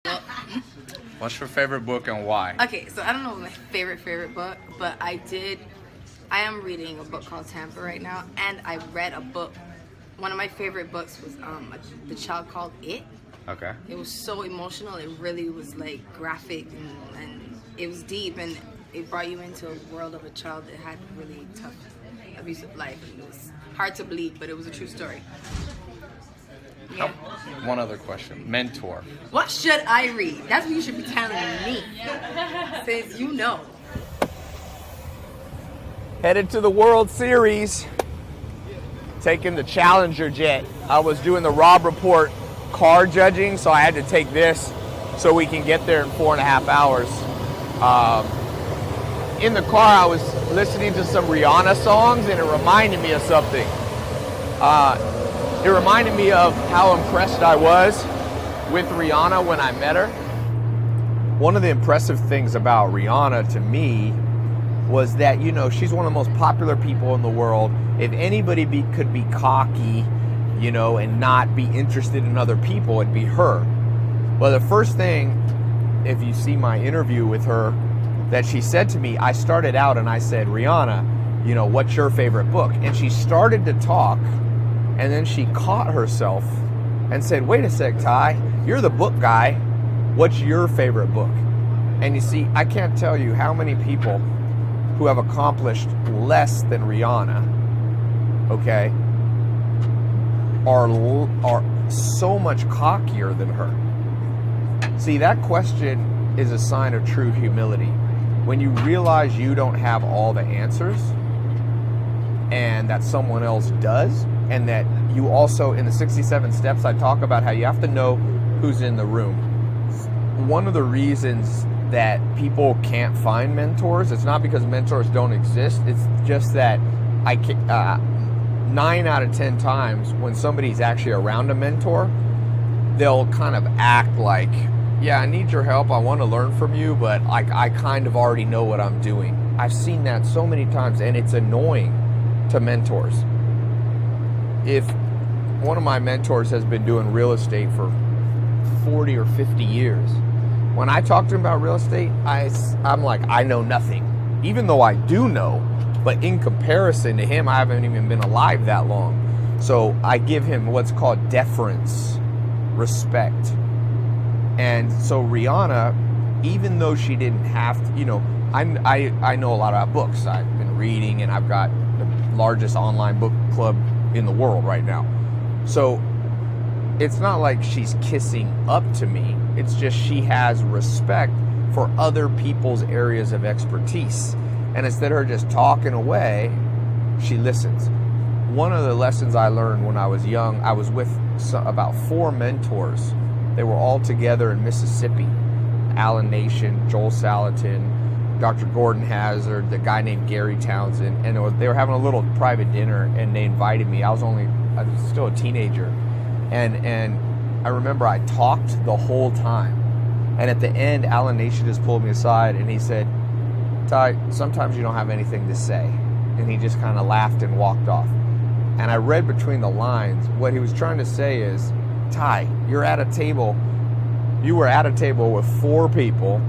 Well, What's your favorite book and why? okay, so I don't know my favorite book, but I am reading a book called Tampa right now, and I read a book. One of my favorite books was The Child Called It. Okay. It was so emotional. It really was like graphic and it was deep, and it brought you into a world of a child that had a really tough, abusive life. And it was hard to believe, but it was a true story. Yeah. One other question. Mentor. What should I read? That's what you should be telling me. Since you know. Headed to the World Series. Taking the Challenger jet. I was doing the Rob Report car judging, so I had to take this so we can get there in 4.5 hours. In the car, I was listening to some Rihanna songs, and it reminded me of something. It reminded me of how impressed I was with Rihanna when I met her. One of the impressive things about Rihanna to me was that, you know, she's one of the most popular people in the world. If anybody could be cocky, you know, and not be interested in other people, it'd be her. Well, the first thing, if you see my interview with her, that she said to me, I started out and I said, Rihanna, you know, what's your favorite book? And she started to talk, and then she caught herself and said, wait a sec, Tai, you're the book guy. What's your favorite book? And you see, I can't tell you how many people who have accomplished less than Rihanna, okay, are so much cockier than her. See, that question is a sign of true humility. When you realize you don't have all the answers and that someone else does, and that you also, in the 67 steps, I talk about how you have to know who's in the room. One of the reasons that people can't find mentors, it's not because mentors don't exist, it's just that 9 out of 10 times when somebody's actually around a mentor, they'll kind of act like, yeah, I need your help, I want to learn from you, but I kind of already know what I'm doing. I've seen that so many times, and it's annoying to mentors. If one of my mentors has been doing real estate for 40 or 50 years, when I talk to him about real estate, I'm like, I know nothing. Even though I do know, but in comparison to him, I haven't even been alive that long. So I give him what's called deference, respect. And so Rihanna, even though she didn't have to, you know, I know a lot about books. I've been reading, and I've got the largest online book club in the world right now. So it's not like she's kissing up to me. It's just she has respect for other people's areas of expertise. And instead of her just talking away, she listens. One of the lessons I learned when I was young, I was with about 4 mentors. They were all together in Mississippi. Alan Nation, Joel Salatin, Dr. Gordon Hazard, the guy named Gary Townsend, and they were having a little private dinner, and they invited me. I was still a teenager, and I remember I talked the whole time, and at the end, Alan Nation just pulled me aside, and he said, Tai, sometimes you don't have anything to say, and he just kind of laughed and walked off. And I read between the lines, what he was trying to say is, Tai, you were at a table with 4 people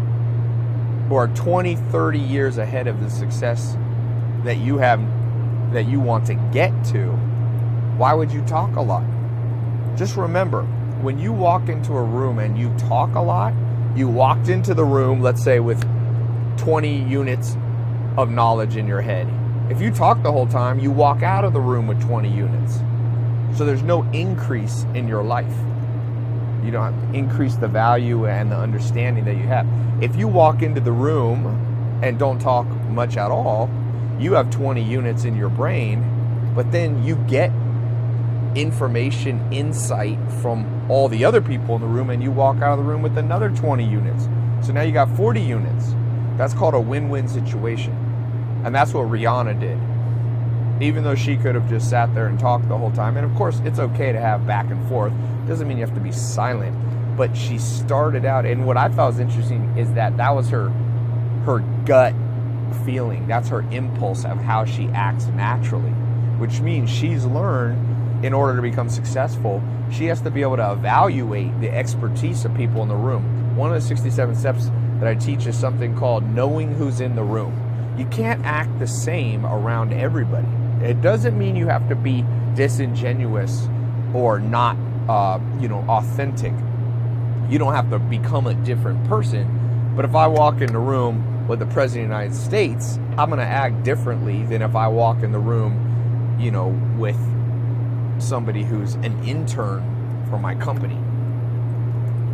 who are 20, 30 years ahead of the success that you have, that you want to get to. Why would you talk a lot? Just remember, when you walk into a room and you talk a lot, you walked into the room, let's say, with 20 units of knowledge in your head. If you talk the whole time, you walk out of the room with 20 units. So there's no increase in your life. You don't increase the value and the understanding that you have. If you walk into the room and don't talk much at all, you have 20 units in your brain, but then you get information, insight from all the other people in the room, and you walk out of the room with another 20 units. So now you got 40 units. That's called a win-win situation. And that's what Rihanna did. Even though she could have just sat there and talked the whole time. And of course, it's okay to have back and forth. Doesn't mean you have to be silent. But she started out, and what I thought was interesting is that was her gut feeling. That's her impulse of how she acts naturally. Which means she's learned, in order to become successful, she has to be able to evaluate the expertise of people in the room. one of the 67 steps that I teach is something called knowing who's in the room. You can't act the same around everybody. It doesn't mean you have to be disingenuous or not, authentic. You don't have to become a different person. But if I walk in the room with the President of the United States, I'm going to act differently than if I walk in the room, with somebody who's an intern for my company.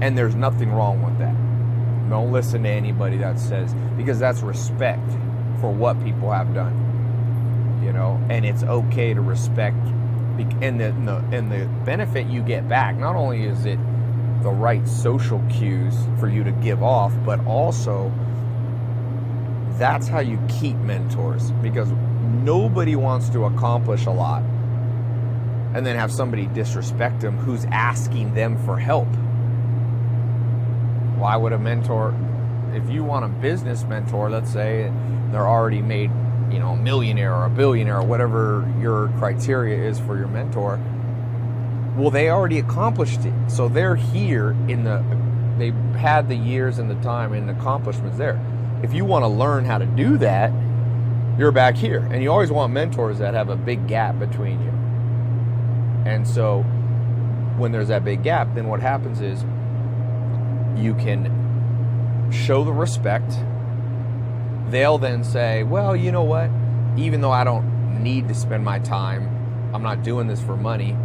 And there's nothing wrong with that. Don't listen to anybody that says, because that's respect for what people have done. And it's okay to respect, and the benefit you get back, not only is it the right social cues for you to give off, but also that's how you keep mentors, because nobody wants to accomplish a lot and then have somebody disrespect them who's asking them for help. Why would a mentor, if you want a business mentor, let's say they're already made, a millionaire or a billionaire or whatever your criteria is for your mentor, well, they already accomplished it. So they're here they've had the years and the time and the accomplishments there. If you want to learn how to do that, you're back here. And you always want mentors that have a big gap between you. And so when there's that big gap, then what happens is you can show the respect. They'll then say, well, you know what? Even though I don't need to spend my time, I'm not doing this for money.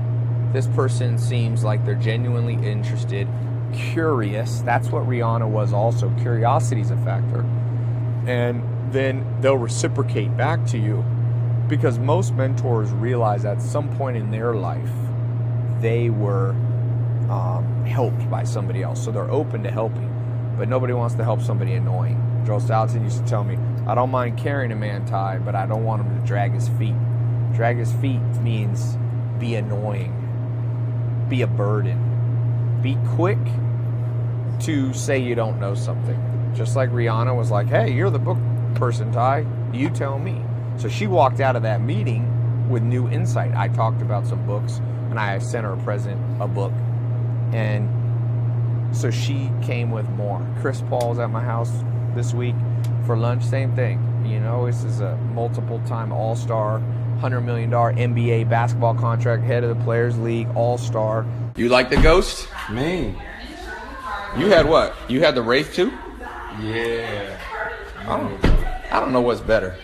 This person seems like they're genuinely interested, curious. That's what Rihanna was also. Curiosity is a factor. And then they'll reciprocate back to you, because most mentors realize at some point in their life they were helped by somebody else. So they're open to helping, but nobody wants to help somebody annoying. Joel Salatin used to tell me, I don't mind carrying a man, Tai, but I don't want him to drag his feet. Drag his feet means be annoying, be a burden, be quick to say you don't know something. Just like Rihanna was like, hey, you're the book person, Tai, you tell me. So she walked out of that meeting with new insight. I talked about some books, and I sent her a present, a book. And so she came with more. Chris Paul's at my house this week for lunch, same thing. This is a multiple-time all-star, $100 million NBA basketball contract, head of the Players League, all-star. You like the Ghost? Man. You had what? You had the Wraith too? Yeah. I don't know what's better.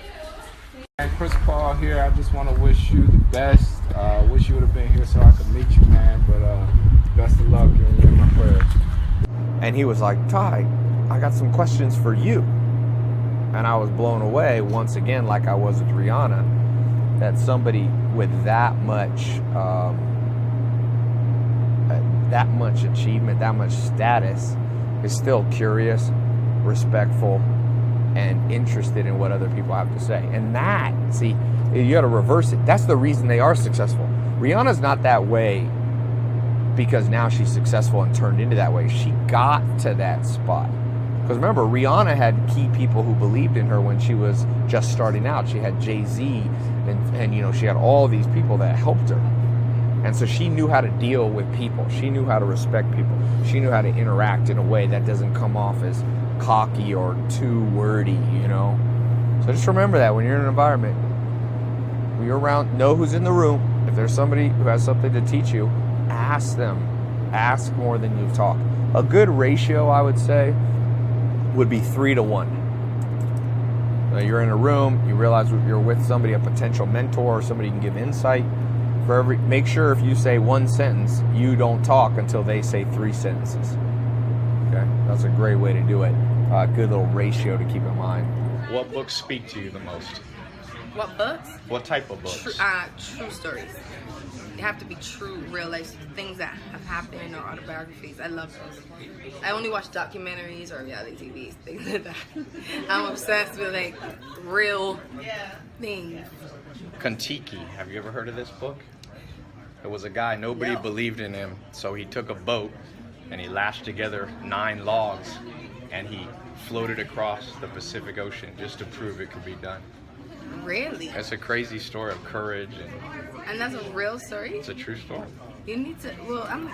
And Chris Paul here, I just want to wish you the best. Wish you would have been here so I could meet you, man. But best of luck in my prayers. And he was like, Tai, I got some questions for you. And I was blown away once again, like I was with Rihanna, that somebody with that much achievement, that much status, is still curious, respectful, and interested in what other people have to say. And that, see, you got to reverse it. That's the reason they are successful. Rihanna's not that way because now she's successful and turned into that way. She got to that spot. Because remember, Rihanna had key people who believed in her when she was just starting out. She had Jay-Z and she had all these people that helped her. And so she knew how to deal with people. She knew how to respect people. She knew how to interact in a way that doesn't come off as cocky or too wordy, So just remember that when you're in an environment, when you're around, know who's in the room. If there's somebody who has something to teach you, ask them. Ask more than you talk. A good ratio, I would say, would be 3 to 1. You're in a room, you realize you're with somebody, a potential mentor, or somebody you can give insight. Make sure if you say one sentence, you don't talk until they say 3 sentences. Okay, that's a great way to do it. Good little ratio to keep in mind. What books speak to you the most? What books? What type of books? True stories. They have to be true, real life things that have happened, or autobiographies. I love those. I only watch documentaries or reality TV, things like that. I'm obsessed with real things. Kon-Tiki. Have you ever heard of this book? It was a guy, nobody believed in him, so he took a boat and he lashed together 9 logs and he floated across the Pacific Ocean just to prove it could be done. Really? It's a crazy story of courage, and that's a real story? It's a true story. You need to, well, I'm